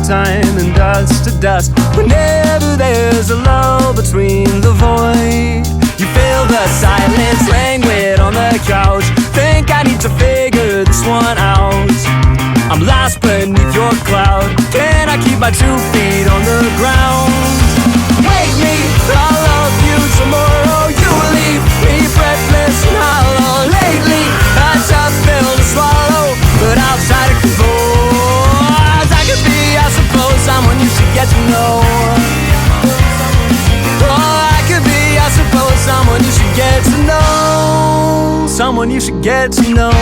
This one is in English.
time and dust to dust. Whenever there's a lull between the void, you feel the silence languid on the couch. Think I need to figure this one out. I'm lost beneath your cloud. Can I keep my 2 feet on the ground? Wake me, I'll love you tomorrow. You leave me breathless and hollow. Lately, a tough pill to swallow, but I'll try to compose. I could be, I suppose, someone you should get to know. Oh, I could be, I suppose, someone you should get to know. Someone you should get to know.